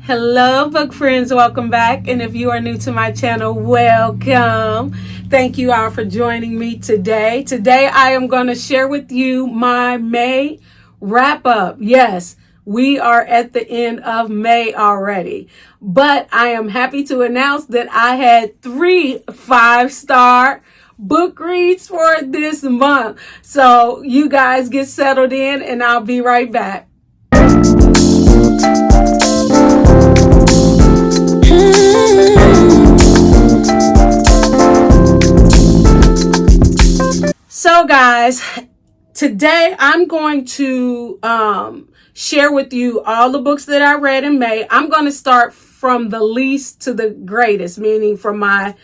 Hello, book friends. Welcome back. And if you are new to my channel, welcome. Thank you all for joining me today. Today, I am going to share with you my May wrap up. Yes, we are at the end of May already, but I am happy to announce that I had 3 5-star book reads for this month. So you guys get settled in and I'll be right back. So guys, today I'm going to share with you all the books that I read in May. I'm going to start from the least to the greatest, meaning from my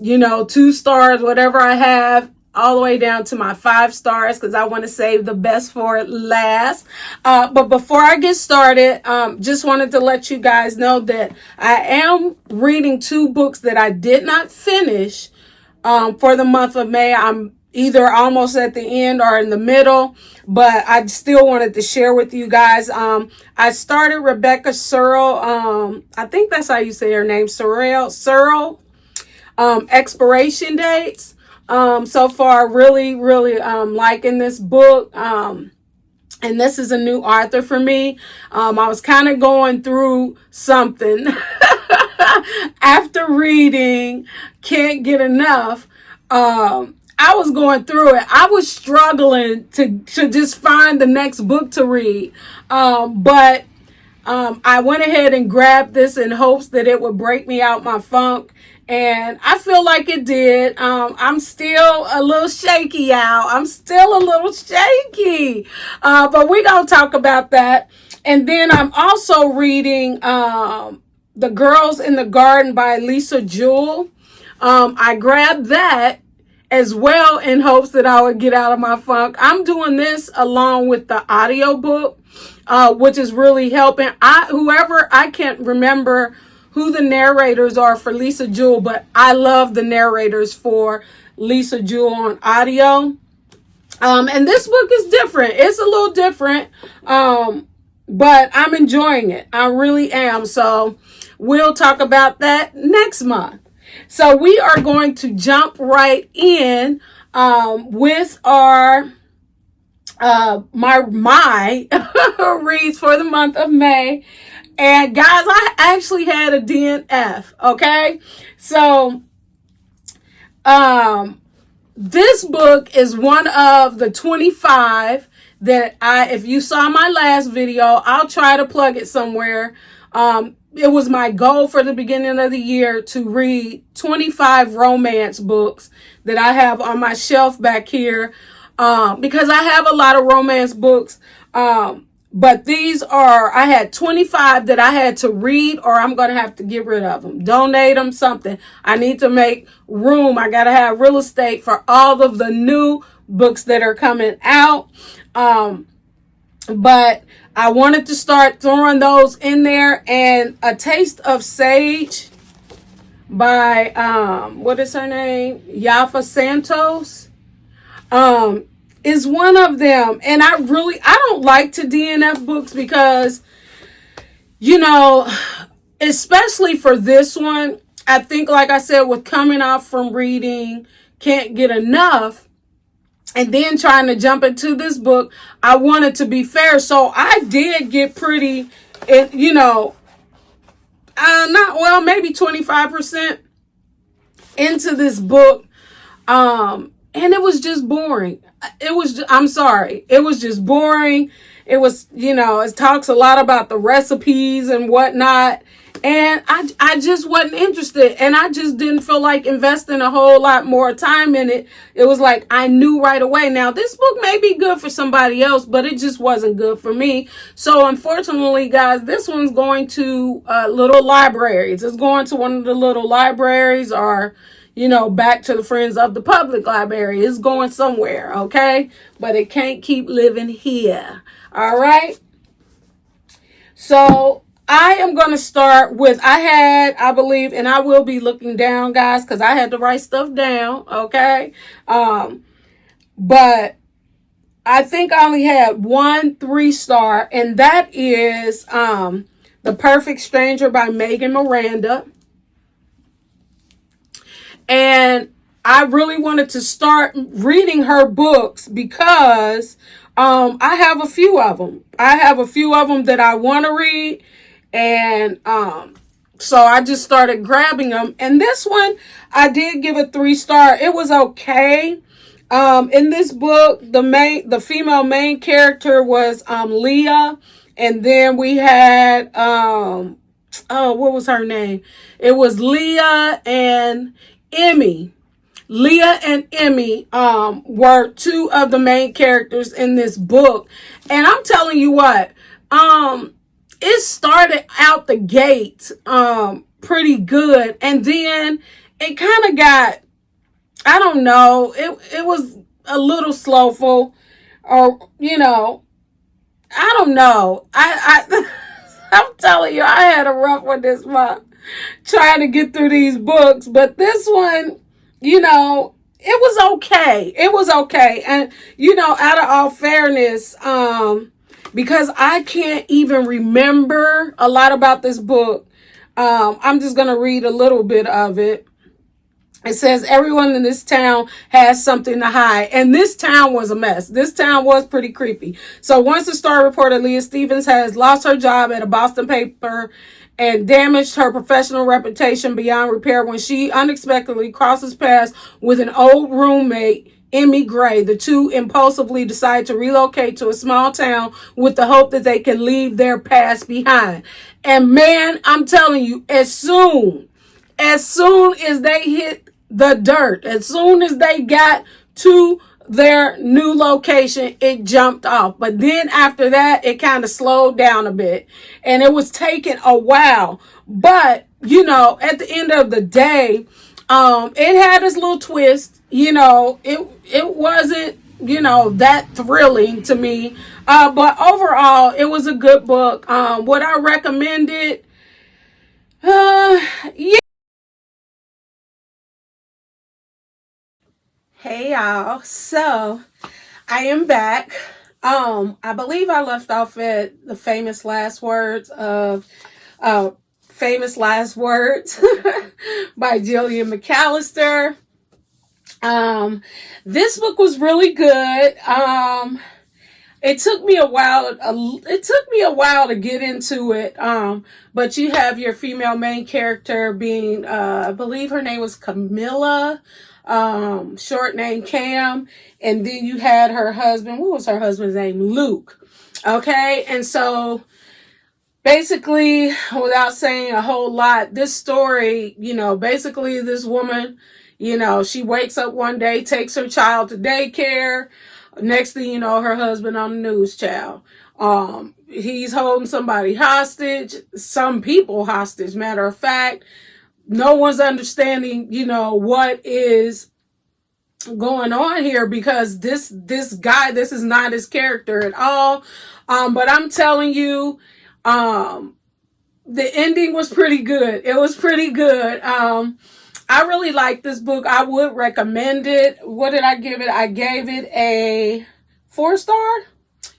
2 stars, whatever I have, all the way down to my 5 stars, because I want to save the best for last. But before I get started, just wanted to let you guys know that I am reading 2 books that I did not finish for the month of May. I'm either almost at the end or in the middle, but I still wanted to share with you guys. I started Rebecca Searle. I think that's how you say her name, Searle. Expiration dates. So far, really liking this book. And this is a new author for me. I was kind of going through something after reading Can't Get Enough. I was going through it. I was struggling to just find the next book to read. But I went ahead and grabbed this in hopes that it would break me out my funk. And I feel like it did. I'm still a little shaky, y'all. I'm still a little shaky. But we're going to talk about that. And then I'm also reading The Girls in the Garden by Lisa Jewell. I grabbed that as well in hopes that I would get out of my funk. I'm doing this along with the audiobook, which is really helping. I can't remember who the narrators are for Lisa Jewell, but I love the narrators for Lisa Jewell on audio. And this book is different. It's a little different, but I'm enjoying it. I really am. So we'll talk about that next month. So we are going to jump right in with our my reads for the month of May. And guys, I actually had a DNF, okay? So this book is one of the 25 that if you saw my last video, I'll try to plug it somewhere. It was my goal for the beginning of the year to read 25 romance books that I have on my shelf back here, because I have a lot of romance books. But I had 25 that I had to read, or I'm going to have to get rid of them, donate them, something. I need to make room. I got to have real estate for all of the new books that are coming out. But I wanted to start throwing those in there. And A Taste of Sage by, what is her name? Yafa Santos. Is one of them. And I don't like to DNF books because, especially for this one, I think, like I said, with coming off from reading Can't Get Enough and then trying to jump into this book, I wanted to be fair. So I did get pretty, maybe 25% into this book. And it was just boring. I'm sorry. It was just boring. It was, it talks a lot about the recipes and whatnot. And I just wasn't interested. And I just didn't feel like investing a whole lot more time in it. It was like, I knew right away. Now, this book may be good for somebody else, but it just wasn't good for me. So unfortunately, guys, this one's going to little libraries. It's going to one of the little libraries, or back to the Friends of the Public Library. It's going somewhere, okay? But it can't keep living here, all right? So I am going to start with, I believe, and I will be looking down, guys, because I had to write stuff down, okay? But I think I only had 1 3-star, and that is The Perfect Stranger by Megan Miranda. And I really wanted to start reading her books because I have a few of them. I have a few of them that I want to read. And so I just started grabbing them. And this one, I did give a 3-star. It was okay. In this book, the female main character was Leah. And then we had what was her name? It was Leah and Emmy. Leah and Emmy were two of the main characters in this book. And I'm telling you what, it started out the gate pretty good. And then it kind of got, I don't know, it was a little slowful, or, you know, I don't know. I'm telling you, I had a rough one this month trying to get through these books. But this one, you know, it was okay. It was okay. And, you know, out of all fairness, because I can't even remember a lot about this book, I'm just going to read a little bit of it. It says, everyone in this town has something to hide. And this town was a mess. This town was pretty creepy. So once the story reported, Leah Stevens has lost her job at a Boston paper and damaged her professional reputation beyond repair when she unexpectedly crosses paths with an old roommate, Emmy Gray. The two impulsively decide to relocate to a small town with the hope that they can leave their past behind. And man, I'm telling you, as soon as they hit the dirt, as soon as they got to their new location, it jumped off. But then after that, it kind of slowed down a bit, and it was taking a while. But, you know, at the end of the day, it had its little twist. You know, it wasn't, you know, that thrilling to me. But overall, it was a good book. Would I recommend it? Yeah. Hey y'all, so I am back. I believe I left off at the famous last words of Famous Last Words by Jillian McAllister. This book was really good. It took me a while. It took me a while to get into it. But you have your female main character being, I believe her name was Camilla, short name Cam, and then you had her husband. What was her husband's name? Luke. Okay, and so basically, without saying a whole lot, this story, you know, basically this woman, you know, she wakes up one day, takes her child to daycare. Next thing you know, her husband on the news, child. He's holding somebody hostage, some people hostage. Matter of fact, no one's understanding, you know, what is going on here, because this guy, this is not his character at all. But I'm telling you, the ending was pretty good. It was pretty good. I really like this book. I would recommend it. What did I give it? I gave it a 4-star.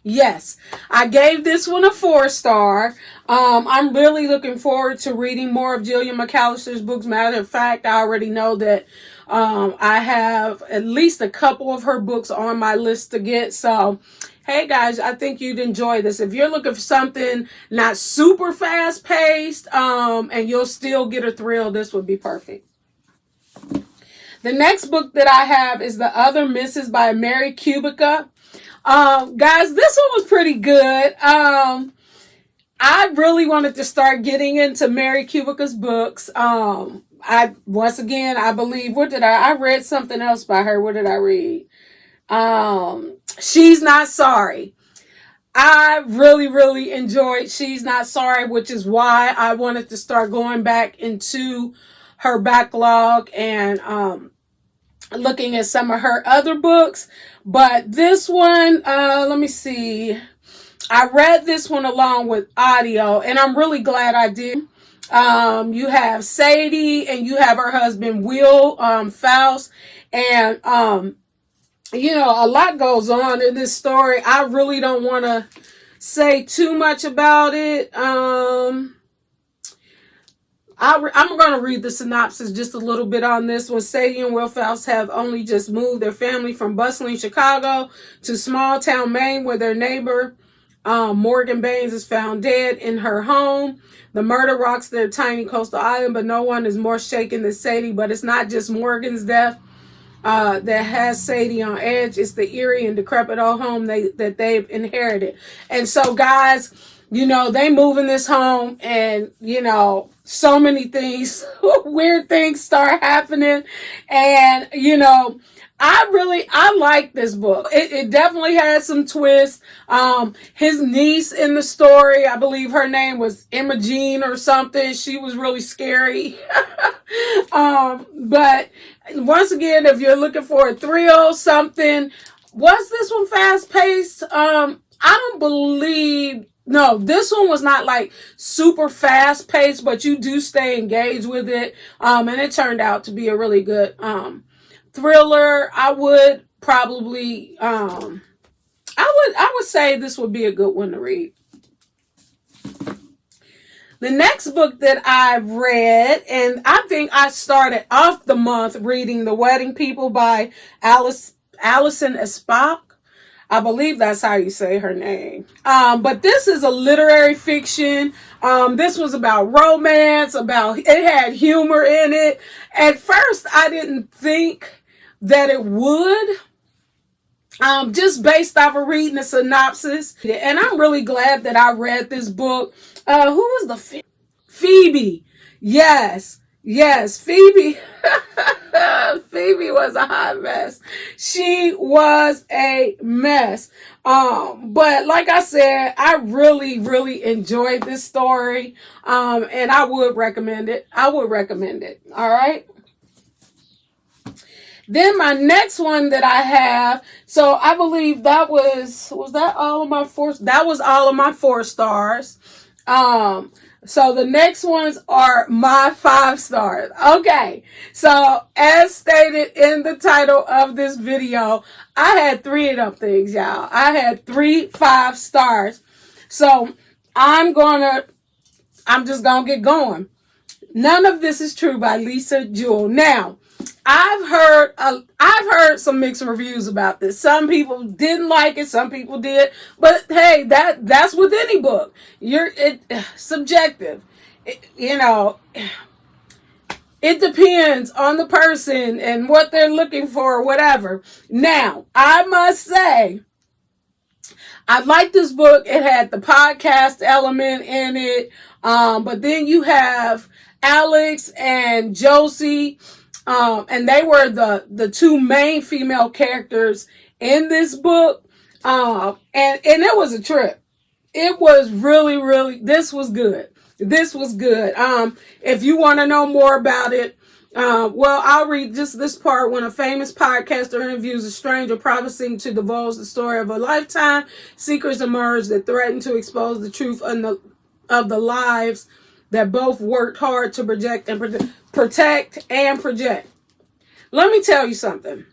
Yes, I gave this one a 4-star. I'm really looking forward to reading more of Jillian McAllister's books. Matter of fact, I already know that I have at least a couple of her books on my list to get. So, hey guys, I think you'd enjoy this. If you're looking for something not super fast paced, and you'll still get a thrill, this would be perfect. The next book that I have is The Other Misses by Mary Kubica. Guys, this one was pretty good. I really wanted to start getting into Mary Kubica's books. I believe, I read something else by her. What did I read? She's Not Sorry. I really, really enjoyed She's Not Sorry, which is why I wanted to start going back into her backlog and looking at some of her other books. But this one, let me see. I read this one along with audio, and I'm really glad I did. You have Sadie, and you have her husband, Will Faust. And, you know, a lot goes on in this story. I really don't want to say too much about it. I'm going to read the synopsis just a little bit on this one. Sadie and Will Phelps have only just moved their family from bustling Chicago to small town Maine, where their neighbor Morgan Baines is found dead in her home. The murder rocks their tiny coastal island, but no one is more shaken than Sadie. But it's not just Morgan's death that has Sadie on edge. It's the eerie and decrepit old home that they've inherited. And so, guys, they move in this home, and so many things, weird things start happening. And I like this book. It definitely had some twists. His niece in the story, I believe her name was Imogene or something. She was really scary. But once again, if you're looking for a thrill, something, was this one fast paced? I don't believe. No, this one was not like super fast paced, but you do stay engaged with it. And it turned out to be a really good thriller. I would probably I would say this would be a good one to read. The next book that I've read, and I think I started off the month reading The Wedding People by Alison Espach. I believe that's how you say her name. But this is a literary fiction. This was about romance, it had humor in it. At first, I didn't think that it would, just based off of reading the synopsis. And I'm really glad that I read this book. Who was Phoebe? Yes, Phoebe. Phoebe was a hot mess. She was a mess. But like I said, I really, really enjoyed this story. And I would recommend it. All right. Then my next one that I have, so I believe that was that all of my four? That was all of my 4 stars. So the next ones are my 5 stars. Okay. So as stated in the title of this video, I had 3 of them things, y'all. I had 3 5 stars. So I'm just gonna get going. None of This Is True by Lisa Jewell. Now, I've heard some mixed reviews about this. Some people didn't like it, some people did. But hey, that's with any book. Subjective. It depends on the person and what they're looking for or whatever. Now, I must say, I like this book. It had the podcast element in it. But then you have Alex and Josie. And they were the 2 main female characters in this book. And it was a trip. It was really, this was good. If you want to know more about it, I'll read just this part. When a famous podcaster interviews a stranger promising to divulge the story of a lifetime, secrets emerge that threaten to expose the truth of the lives that both worked hard to protect and project. Let me tell you something.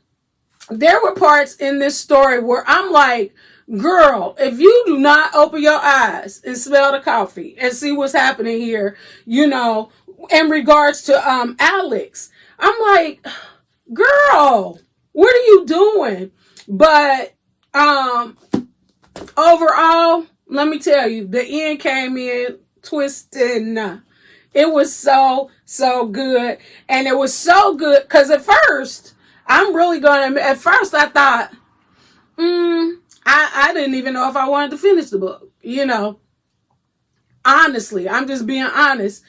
There were parts in this story where I'm like, girl, if you do not open your eyes and smell the coffee and see what's happening here, in regards to Alex, I'm like, girl, what are you doing? But overall, let me tell you, the end came in twisting. It was so good. And it was so good because at first I thought, I didn't even know if I wanted to finish the book, honestly, I'm just being honest.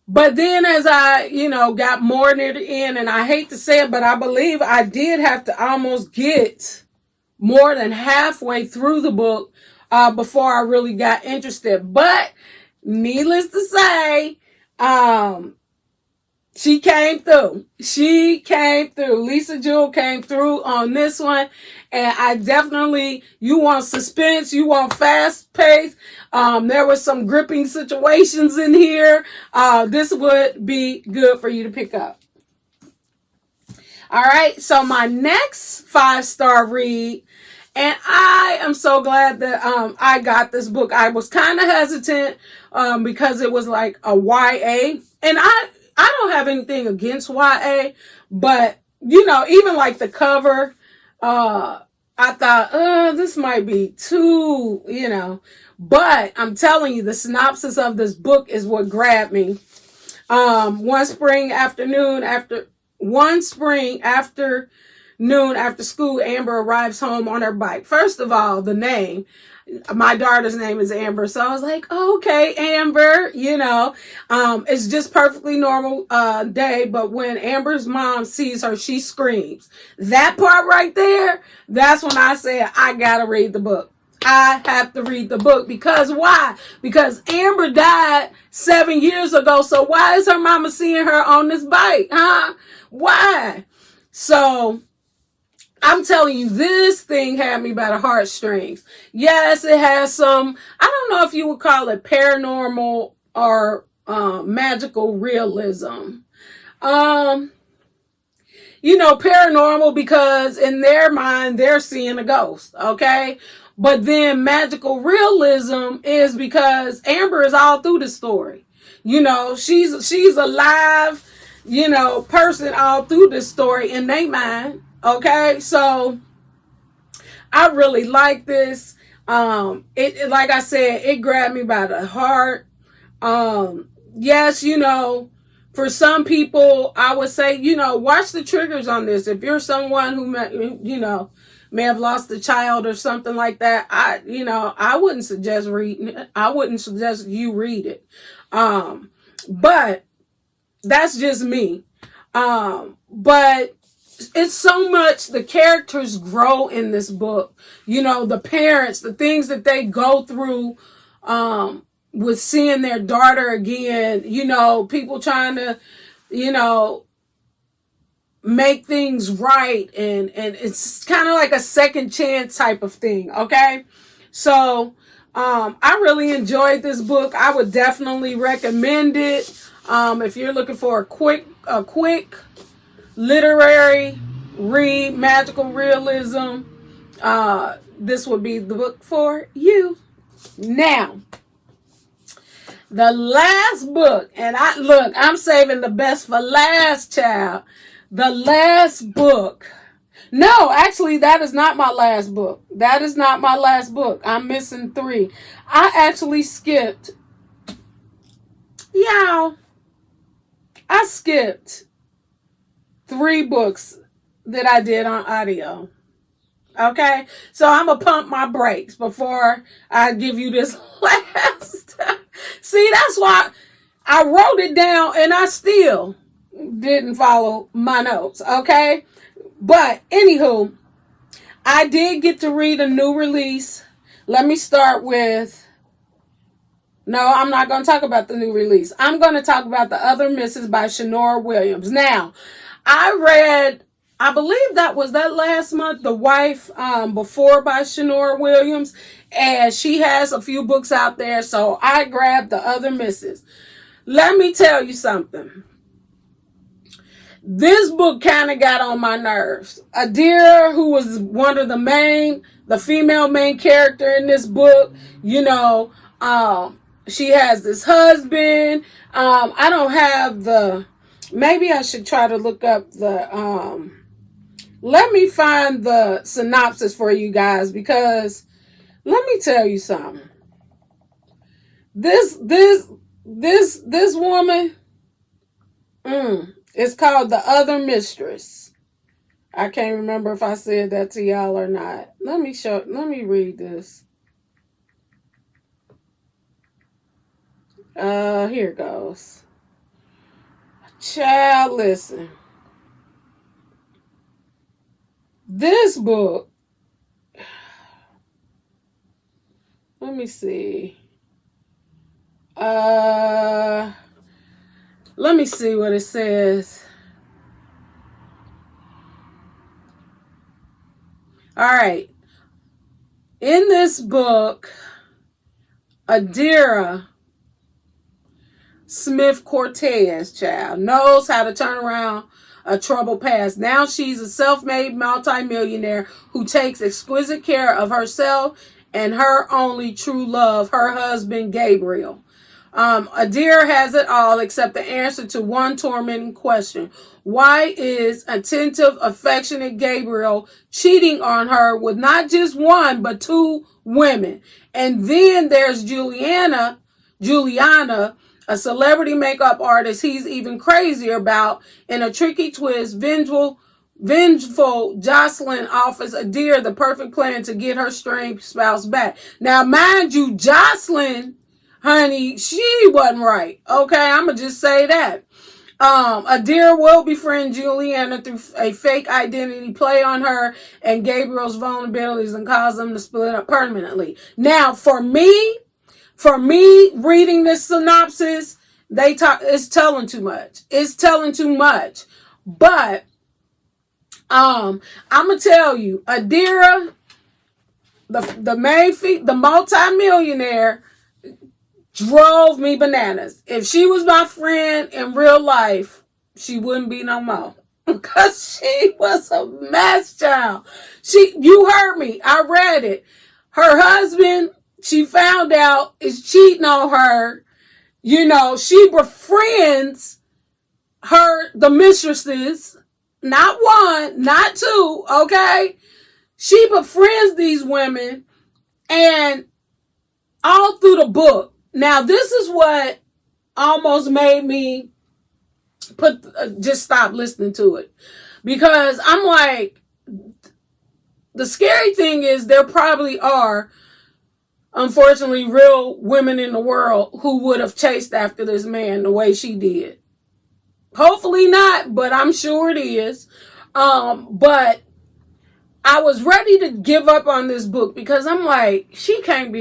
But then as I, got more near the end, and I hate to say it, but I believe I did have to almost get more than halfway through the book before I really got interested. But needless to say, she came through. Lisa Jewell came through on this one. And you want suspense, you want fast pace. There were some gripping situations in here. This would be good for you to pick up. All right. So my next 5-star read And I am so glad that I got this book. I was kind of hesitant because it was like a YA. And I don't have anything against YA, but you know, even like the cover, I thought, this might be too, you know. But I'm telling you, the synopsis of this book is what grabbed me. One spring afternoon after school, Amber arrives home on her bike. First of all, the name. My daughter's name is Amber, so I was like, oh, okay, Amber, you know. It's just perfectly normal day, but when Amber's mom sees her, she screams. That part right there, that's when I said, I gotta read the book. I have to read the book. Because why? Because Amber died 7 years ago. So why is her mama seeing her on this bike? Huh? Why? So I'm telling you, this thing had me by the heartstrings. Yes, it has some, I don't know if you would call it paranormal or magical realism. You know, paranormal because in their mind, they're seeing a ghost, okay? But then magical realism is because Amber is all through the story. You know, she's a live, you know, person all through this story in their mind, okay? So I really like this. It like I said, it grabbed me by the heart. Yes, you know, for some people, I would say, you know, watch the triggers on this. If you're someone who, you know, may have lost a child or something like that, I wouldn't suggest reading it. I wouldn't suggest you read it. But that's just me. But it's so much, the characters grow in this book. You know, the parents, the things that they go through, with seeing their daughter again, you know, people trying to, you know, make things right. And it's kind of like a second chance type of thing. Okay. So, I really enjoyed this book. I would definitely recommend it. If you're looking for a quick literary read, magical realism, this would be the book for you. Now, the last book, and I'm saving the best for last, child. The last book. No, actually, that is not my last book. That is not my last book. I'm missing 3. I actually skipped. Yeah, I skipped 3 books that I did on audio. Okay, so I'm gonna pump my brakes before I give you this last. See, that's why I wrote it down and I still didn't follow my notes. Okay, but anywho, I did get to read a new release. Let me start with. No, I'm not going to talk about the new release. I'm going to talk about The Other Misses by Shanora Williams. Now, I believe that was that last month, The Wife Before by Shanora Williams. And she has a few books out there, so I grabbed The Other Misses. Let me tell you something. This book kind of got on my nerves. Adira, who was one of the female main character in this book, you know, she has this husband. I don't have maybe I should try to look up let me find the synopsis for you guys, because let me tell you something. This woman, it's called The Other Mistress. I can't remember if I said that to y'all or not. Let me read this. Here it goes. Child, listen. This book, let me see. Let me see what it says. All right. In this book, Adira Smith Cortez, child, knows how to turn around a troubled past. Now she's a self-made multimillionaire who takes exquisite care of herself and her only true love, her husband, Gabriel. Adair has it all except the answer to one tormenting question. Why is attentive, affectionate Gabriel cheating on her with not just one, but two women? And then there's Juliana, a celebrity makeup artist he's even crazier about. In a tricky twist, vengeful Jocelyn offers Adair the perfect plan to get her strange spouse back. Now, mind you, Jocelyn, honey, she wasn't right. Okay, I'm going to just say that. Adair will befriend Juliana through a fake identity play on her and Gabriel's vulnerabilities and cause them to split up permanently. Now, for me reading this synopsis, it's telling too much. It's telling too much. But I'm gonna tell you, Adair, the multi-millionaire, drove me bananas. If she was my friend in real life, she wouldn't be no more. Because she was a mess, child. You heard me. I read it. Her husband, she found out, is cheating on her. You know, she befriends the mistresses. Not one, not two, okay? She befriends these women, and all through the book. Now, this is what almost made me just stop listening to it. Because I'm like, the scary thing is there probably are, unfortunately, real women in the world who would have chased after this man the way she did. Hopefully not, but I'm sure it is. But I was ready to give up on this book because I'm like, she can't.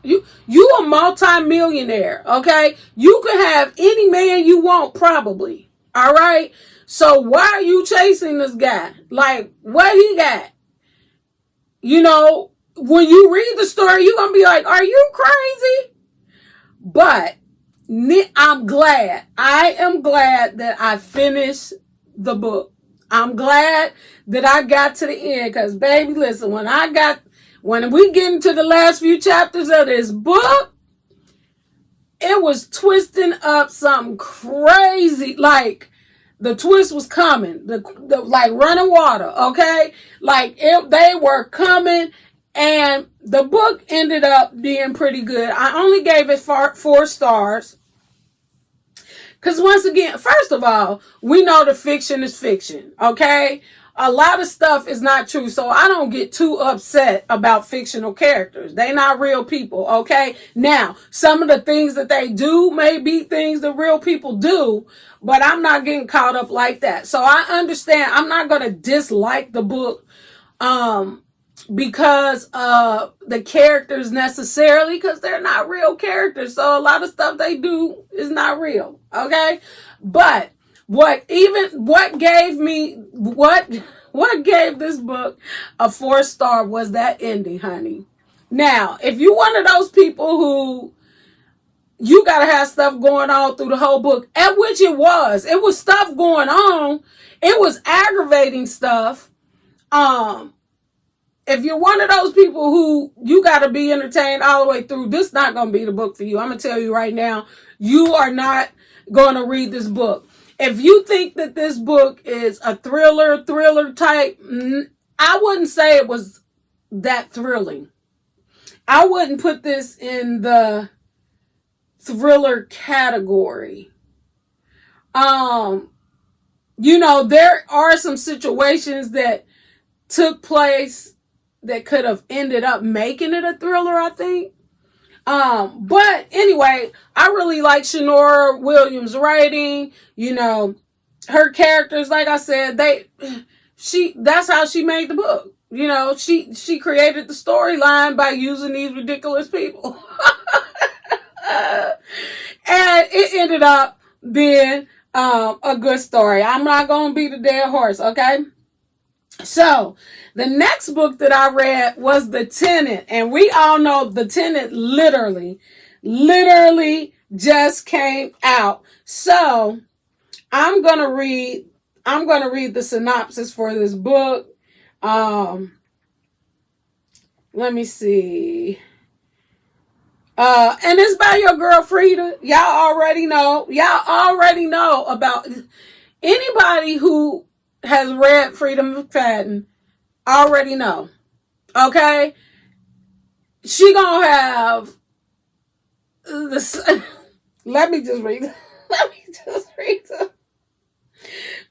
You a multi-millionaire, okay? You can have any man you want, probably. All right? So why are you chasing this guy? Like, what he got? You know, when you read the story, you're going to be like, are you crazy? But I'm glad. I am glad that I finished the book. I'm glad that I got to the end because, baby, listen, when we get into the last few chapters of this book, it was twisting up something crazy. Like, the twist was coming. Like running water, okay? Like, they were coming, and the book ended up being pretty good. I only gave it 4 stars. Because once again, first of all, we know that fiction is fiction, okay? A lot of stuff is not true, so I don't get too upset about fictional characters. They not real people, okay? Now, some of the things that they do may be things that real people do, but I'm not getting caught up like that. So I understand. I'm not going to dislike the book because of the characters necessarily, because they're not real characters. So a lot of stuff they do is not real, okay? But what gave this book a 4-star was that ending, honey. Now, if you one of those people who you gotta have stuff going on through the whole book, at which it was stuff going on. It was aggravating stuff. If you're one of those people who you gotta be entertained all the way through, this is not gonna be the book for you. I'm gonna tell you right now, you are not gonna read this book. If you think that this book is a thriller type, I wouldn't say it was that thrilling. I wouldn't put this in the thriller category. You know, there are some situations that took place that could have ended up making it a thriller, I think. But anyway, I really like Shanora Williams' writing. You know, her characters, like I said, that's how she made the book. You know, she created the storyline by using these ridiculous people. And it ended up being a good story. I'm not going to beat a dead horse, okay? So, the next book that I read was The Tenant. And we all know The Tenant literally just came out. So, I'm going to read I'm going to read the synopsis for this book. Let me see. And it's by your girl Frida. Y'all already know. Y'all already know about anybody who has read Frida McFadden already know. Okay? She gonna have this. Let me just read. Let me just read the.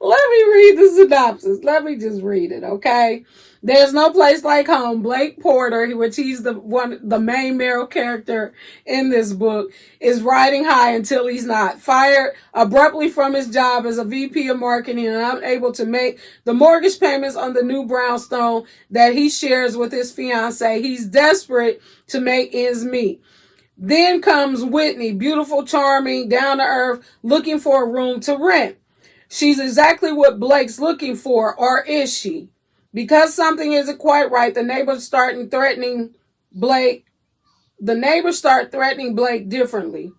Let me read the synopsis. Let me just read it, okay? There's no place like home. Blake Porter, which he's the main male character in this book, is riding high until he's not. Fired abruptly from his job as a VP of marketing and unable to make the mortgage payments on the new brownstone that he shares with his fiancée. He's desperate to make ends meet. Then comes Whitney, beautiful, charming, down to earth, looking for a room to rent. She's exactly what Blake's looking for, or is she? Because something isn't quite right, the neighbors start threatening Blake differently.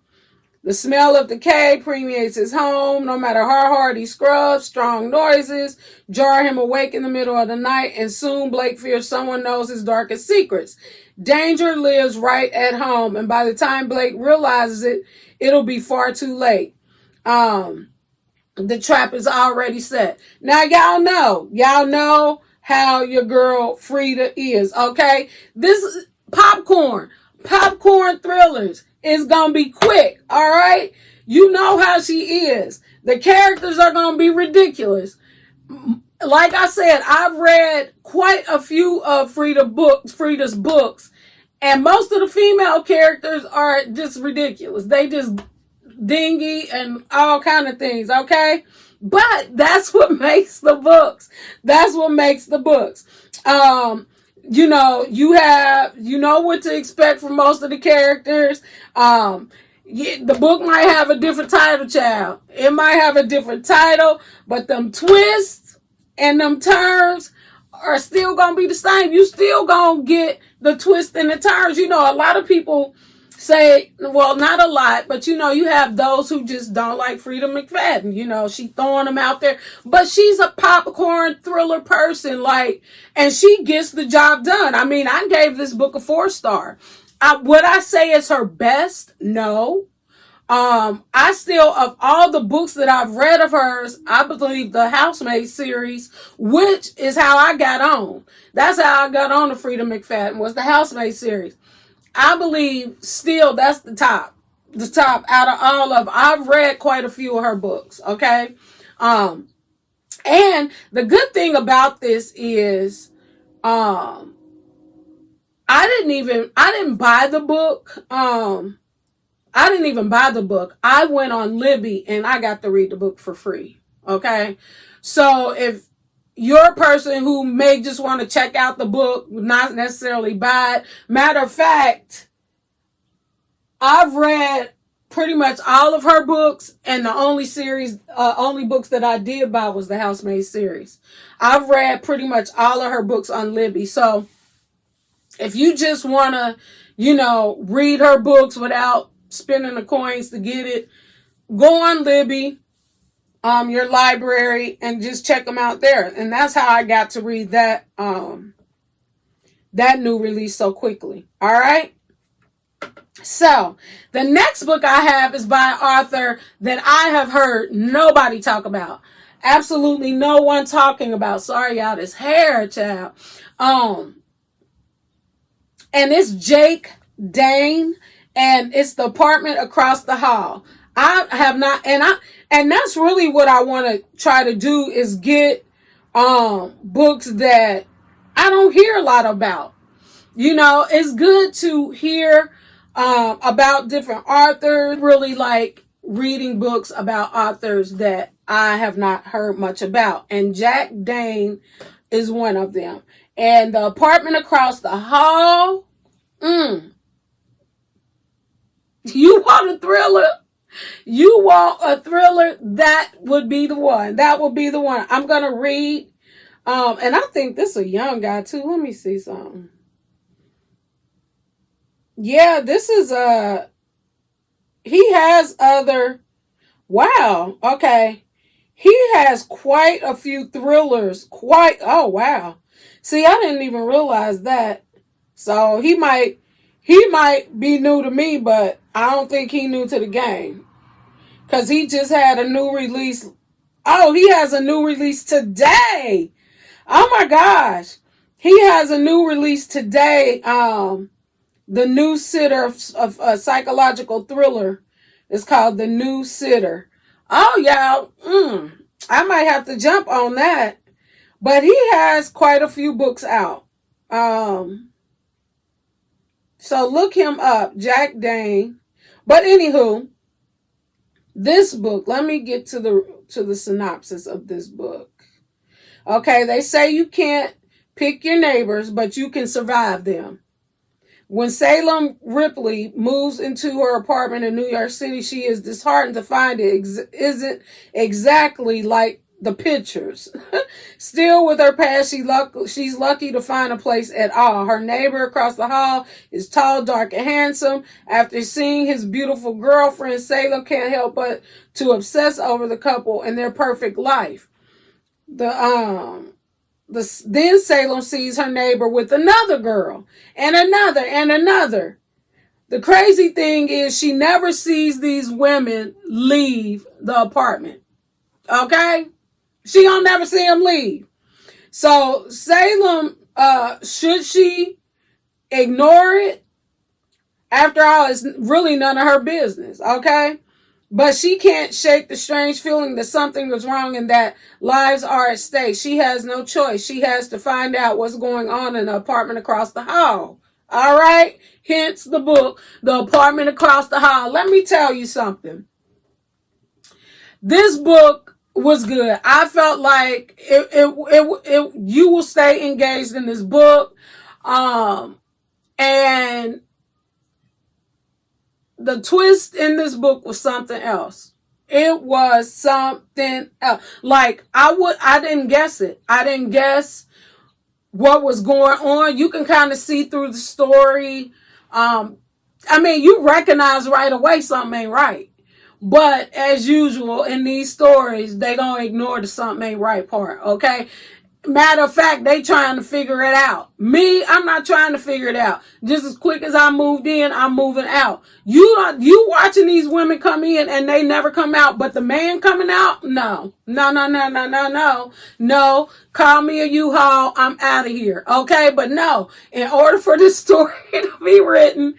The smell of decay permeates his home. No matter how hard he scrubs, strong noises jar him awake in the middle of the night, and soon Blake fears someone knows his darkest secrets. Danger lives right at home, and by the time Blake realizes it, it'll be far too late. The trap is already set. Now y'all know how your girl Frida is, okay? This is popcorn thrillers is gonna be quick, all right? You know how she is. The characters are gonna be ridiculous. Like I said, I've read quite a few of Frida's books, and most of the female characters are just ridiculous. They just dingy and all kind of things, okay? But that's what makes the books. That's what makes the books. You know what to expect from most of the characters. The book might have a different title, child. It might have a different title, but them twists and them turns are still gonna be the same. You still gonna get the twists and the turns. You know, a lot of people say, well, not a lot, but you have those who just don't like Frida McFadden. She throwing them out there, but she's a popcorn thriller person, and she gets the job done. I mean, I gave this book a 4-star. Would I say it's her best? No. I still, of all the books that I've read of hers, I believe the Housemaid series, which is how I got on. That's how I got on to Frida McFadden, was the Housemaid series. I believe still that's the top out of all of them. I've read quite a few of her books, okay? And the good thing about this is, I didn't buy the book. I didn't even buy the book. I went on Libby and I got to read the book for free, okay? So if you're a person who may just want to check out the book, not necessarily buy it. Matter of fact, I've read pretty much all of her books, and the only books that I did buy was the Housemaid series. I've read pretty much all of her books on Libby. So if you just want to, read her books without spending the coins to get it, go on Libby, your library, and just check them out there. And that's how I got to read that new release so quickly. All right. So the next book I have is by an author that I have heard nobody talk about. Absolutely no one talking about. Sorry, y'all, this hair, child. And it's Jake Dane, and it's The Apartment Across the Hall. I have not, and that's really what I want to try to do, is get books that I don't hear a lot about. It's good to hear about different authors. Really like reading books about authors that I have not heard much about, and Jack Dane is one of them. And The Apartment Across the Hall, you want a thriller? You want a thriller? That would be the one. That would be the one. I'm going to read. And I think this is a young guy too. Let me see something. Yeah, this is he has other, wow. Okay. He has quite a few thrillers. Oh wow. See, I didn't even realize that. So he might be new to me, but I don't think he new to the game. Cause he just had a new release. Oh, he has a new release today. Oh my gosh. He has a new release today. The New Sitter of a psychological thriller is called The New Sitter. Oh, y'all. I might have to jump on that. But he has quite a few books out. So look him up, Jack Dane. But anywho, this book, let me get to the synopsis of this book. Okay, they say you can't pick your neighbors, but you can survive them. When Salem Ripley moves into her apartment in New York City, she is disheartened to find it isn't exactly like the pictures. Still, with her past, she's lucky to find a place at all. Her neighbor across the hall is tall, dark, and handsome. After seeing his beautiful girlfriend, Salem can't help but to obsess over the couple and their perfect life. Then Salem sees her neighbor with another girl and another and another. The crazy thing is she never sees these women leave the apartment. Okay? She don't never see them leave. So Salem, should she ignore it? After all, it's really none of her business. Okay? But she can't shake the strange feeling that something is wrong and that lives are at stake. She has no choice. She has to find out what's going on in the apartment across the hall. All right? Hence the book, The Apartment Across the Hall. Let me tell you something. This book was good. I felt like you will stay engaged in this book. And the twist in this book was something else. It was something else. Like I didn't guess it. I didn't guess what was going on. You can kind of see through the story. You recognize right away something ain't right. But as usual in these stories, they gonna ignore the something ain't right part. Okay. Matter of fact, they trying to figure it out. Me, I'm not trying to figure it out. Just as quick as I moved in, I'm moving out. You watching these women come in and they never come out, but the man coming out? No. No. Call me a U-Haul. I'm out of here. Okay, but no. In order for this story to be written,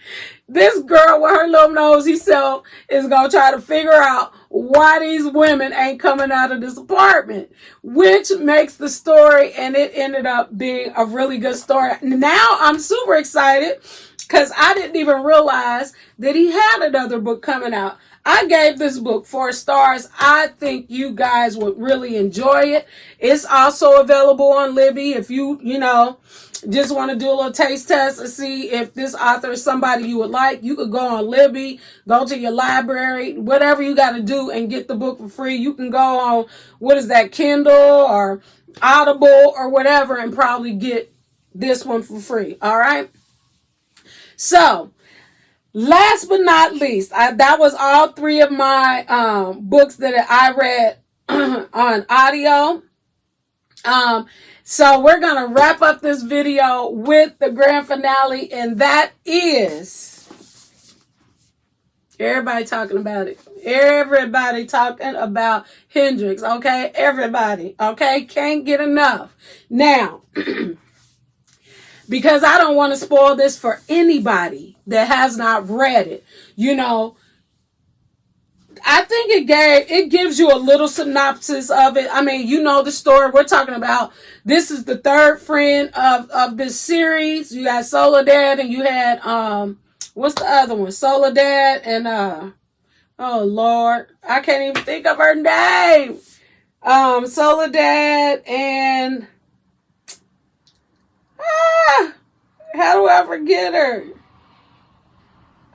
this girl with her little nosy self is going to try to figure out why these women ain't coming out of this apartment, which makes the story, and it ended up being a really good story. Now I'm super excited because I didn't even realize that he had another book coming out. I gave this book 4 stars. I think you guys would really enjoy it. It's also available on Libby if you just want to do a little taste test and see if this author is somebody you would like. You could go on Libby, go to your library, whatever you got to do and get the book for free. You can go on, Kindle or Audible or whatever and probably get this one for free. All right. So last but not least, that was all 3 of my books that I read on audio. So we're going to wrap up this video with the grand finale, and that is everybody talking about it. Everybody talking about Hendrix, okay? Everybody, okay? Can't get enough. Now, because I don't want to spoil this for anybody that has not read it, I think it gives you a little synopsis of it. I mean, the story we're talking about. This is the 3rd friend of this series. You got Soledad and you had what's the other one? Soledad and oh Lord, I can't even think of her name. Soledad and how do I forget her?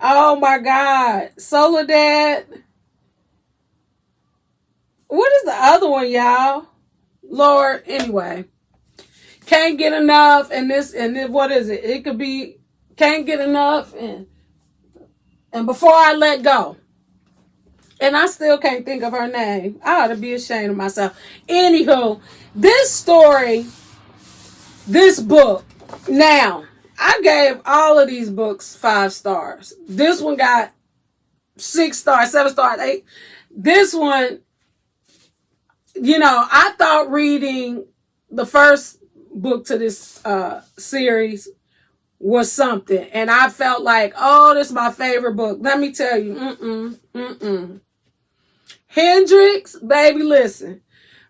Oh my God, Soledad. What is the other one, y'all? Lord, anyway. Can't get enough, and then what is it? It could be can't get enough, and before I let go. And I still can't think of her name. I ought to be ashamed of myself. Anywho, this story, this book. Now, I gave all of these books 5 stars. This one got 6 stars, 7 stars, 8. This one, I thought reading the first book to this series was something. And I felt like, oh, this is my favorite book. Let me tell you, Hendrix, baby, listen.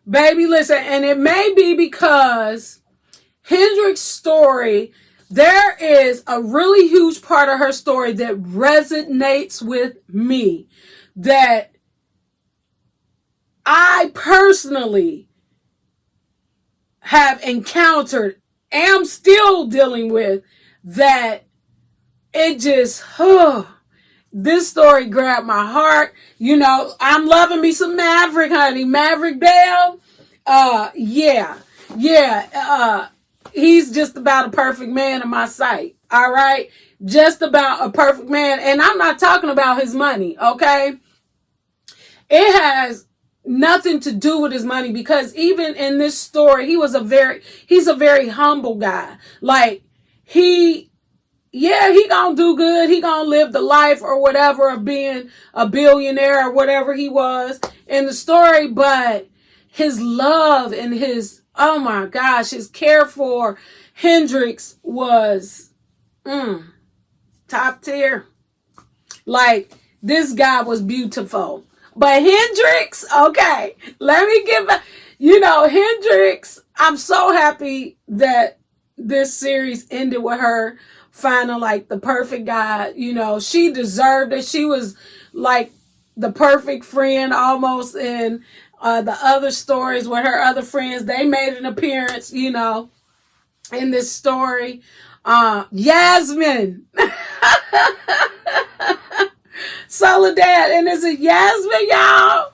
Baby, listen. And it may be because Hendrix's story, there is a really huge part of her story that resonates with me, that I personally have encountered, am still dealing with, that it just, this story grabbed my heart. I'm loving me some Maverick, honey. Maverick Bell. Yeah. He's just about a perfect man in my sight. All right. Just about a perfect man. And I'm not talking about his money. Okay. It has nothing to do with his money, because even in this story, he's a very humble guy. Like, he gonna do good. He gonna live the life or whatever of being a billionaire or whatever he was in the story. But his love and his, oh my gosh, his care for Hendrix was top tier. Like, this guy was beautiful. But Hendrix, okay, let me give back. Hendrix, I'm so happy that this series ended with her finding like the perfect guy. She deserved it. She was like the perfect friend almost in the other stories with her other friends. They made an appearance, in this story. Yasmin. Soledad, and is it Yasmin, y'all?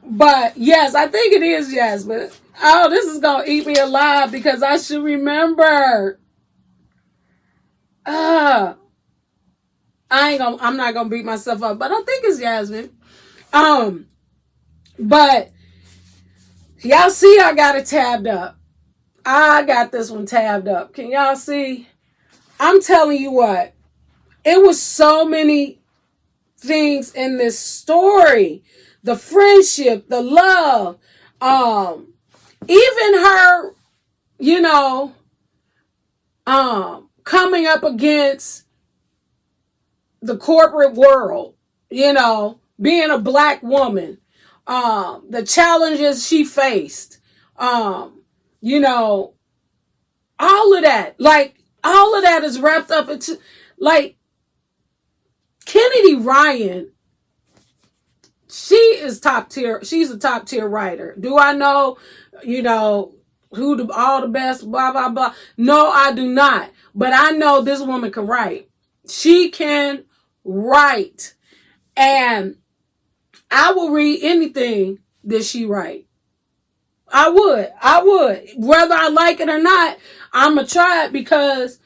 But yes, I think it is Yasmin. Oh, this is gonna eat me alive because I should remember. I'm not gonna beat myself up, but I think it's Yasmin. But y'all see, I got it tabbed up. I got this one tabbed up. Can y'all see? I'm telling you what, it was so many things in this story. The friendship, the love, even her, coming up against the corporate world, being a black woman, the challenges she faced, all of that. Like, all of that is wrapped up into, like, Kennedy Ryan, she is top tier. She's a top tier writer. Do I know, who all the best, blah, blah, blah? No, I do not. But I know this woman can write. She can write. And I will read anything that she write. I would. Whether I like it or not, I'm going to try it, because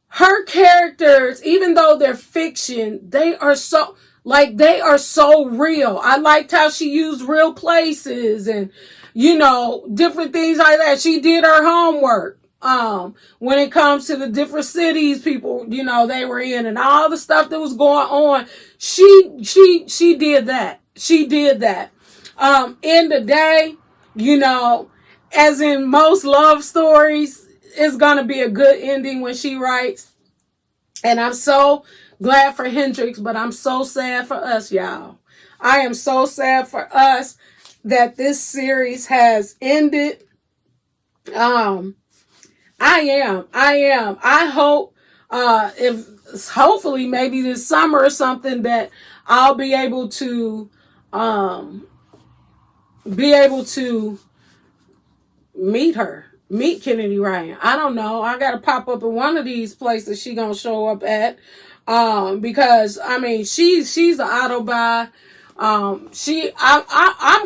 her characters, even though they're fiction, they are so real. I liked how she used real places and, different things like that. She did her homework. When it comes to the different cities people, they were in, and all the stuff that was going on, she did that. She did that. In the day, as in most love stories, it's going to be a good ending when she writes. And I'm so glad for Hendrix, but I'm so sad for us, y'all. I am so sad for us that this series has ended. I am. I hope, hopefully maybe this summer or something, that I'll be able to meet Kennedy Ryan. I don't know. I got to pop up in one of these places she gonna show up at. Because I mean, she's an auto buy. I'm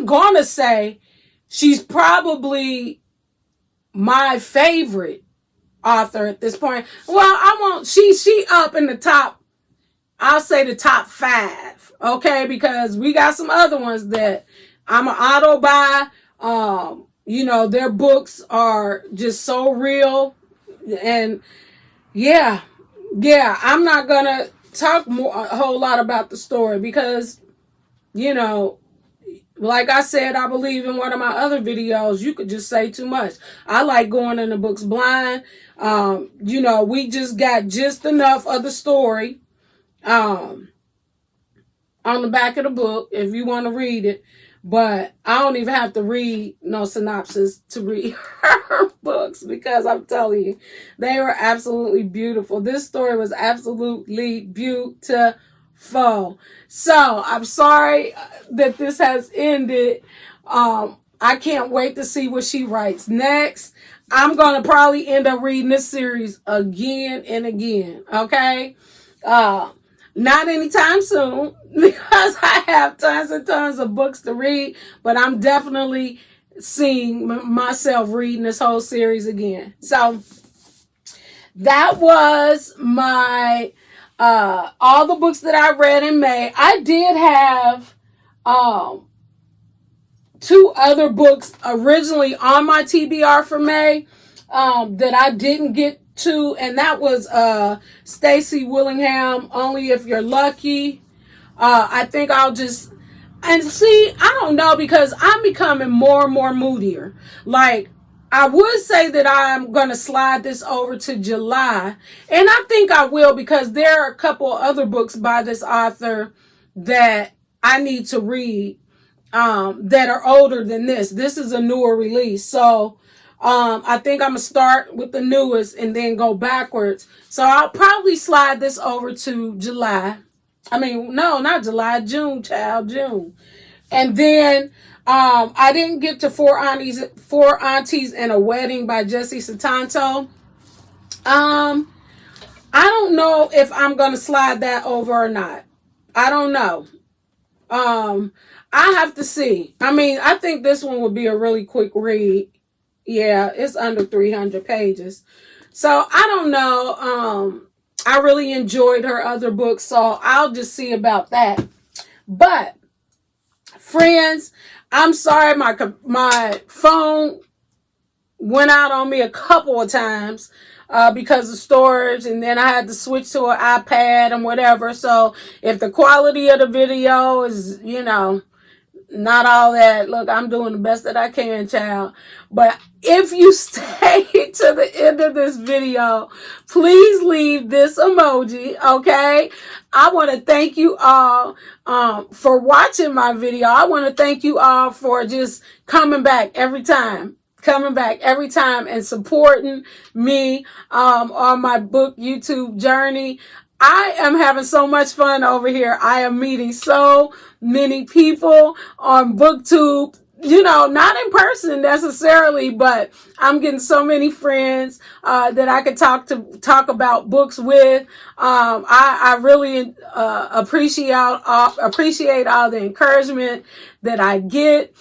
gonna say she's probably my favorite author at this point. Well, I won't. She up in the top I'll say the top 5, okay? Because we got some other ones that I'm an auto buy. Their books are just so real. And yeah, I'm not going to talk a whole lot about the story because, like I said, I believe in one of my other videos, you could just say too much. I like going in the books blind. We just got just enough of the story on the back of the book if you want to read it. But I don't even have to read no synopsis to read her books because I'm telling you, they were absolutely beautiful. This story was absolutely beautiful. So I'm sorry that this has ended. I can't wait to see what she writes next. I'm going to probably end up reading this series again and again. Okay. Not anytime soon because I have tons and tons of books to read, but I'm definitely seeing myself reading this whole series again. So that was my all the books that I read in May. I did have 2 other books originally on my TBR for May that I didn't get to, and that was Stacy Willingham, Only If You're Lucky. I think I'll just, and see, I don't know, because I'm becoming more and more moodier. Like, I would say that I'm going to slide this over to July, and I think I will because there are a couple other books by this author that I need to read that are older than this. This is a newer release, so I think I'm going to start with the newest and then go backwards. So I'll probably slide this over to July. I mean, no, not July, June, child, June. And then I didn't get to Four Aunties and a Wedding by Jessie Sutanto. I don't know if I'm going to slide that over or not. I don't know. I have to see. I mean, I think this one would be a really quick read. Yeah, it's under 300 pages. So I don't know. I really enjoyed her other books, so I'll just see about that. But friends, I'm sorry my phone went out on me a couple of times because of storage, and then I had to switch to an iPad and whatever. So if the quality of the video is, not all that, look, I'm doing the best that I can, child. But if you stay to the end of this video, please leave this emoji, okay? I want to thank you all for watching my video. I want to thank you all for just coming back every time and supporting me on my book YouTube journey. I am having so much fun over here. I am meeting so many people on BookTube, not in person necessarily, but I'm getting so many friends that I could talk about books with. I really appreciate all the encouragement that I get.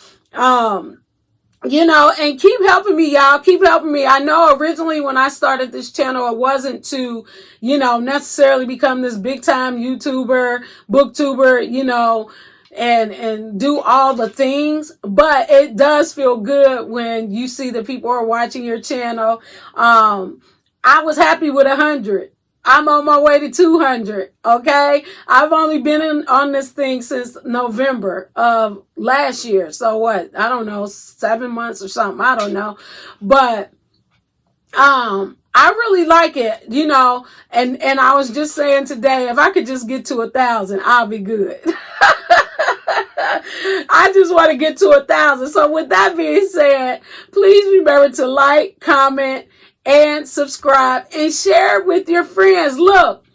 And keep helping me, y'all. Keep helping me. I know originally when I started this channel, it wasn't to, necessarily become this big time YouTuber, booktuber, and do all the things. But it does feel good when you see that people are watching your channel. I was happy with 100. I'm on my way to 200, okay? I've only been on this thing since November of last year. So what? I don't know, 7 months or something. I don't know. But I really like it, and I was just saying today, if I could just get to 1,000, I'll be good. I just want to get to 1,000. So with that being said, please remember to like, comment, and subscribe and share with your friends. Look,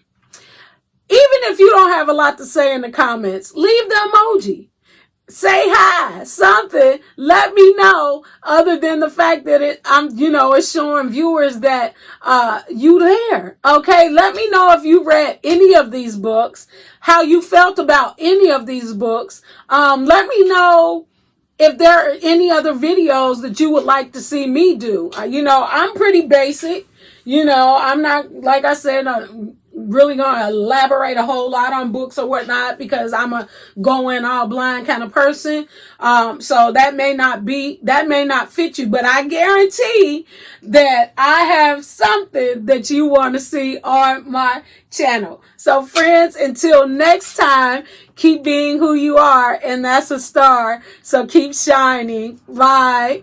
even if you don't have a lot to say in the comments, leave the emoji. Say hi, something. Let me know, other than the fact that it's showing viewers that you there. Okay, let me know if you read any of these books, how you felt about any of these books. Let me know if there are any other videos that you would like to see me do. I'm pretty basic. I'm not, like I said, really gonna elaborate a whole lot on books or whatnot, because I'm a go in all blind kind of person. So that may not fit you, but I guarantee that I have something that you want to see on my channel. So friends, until next time, keep being who you are, and that's a star. So keep shining. Bye.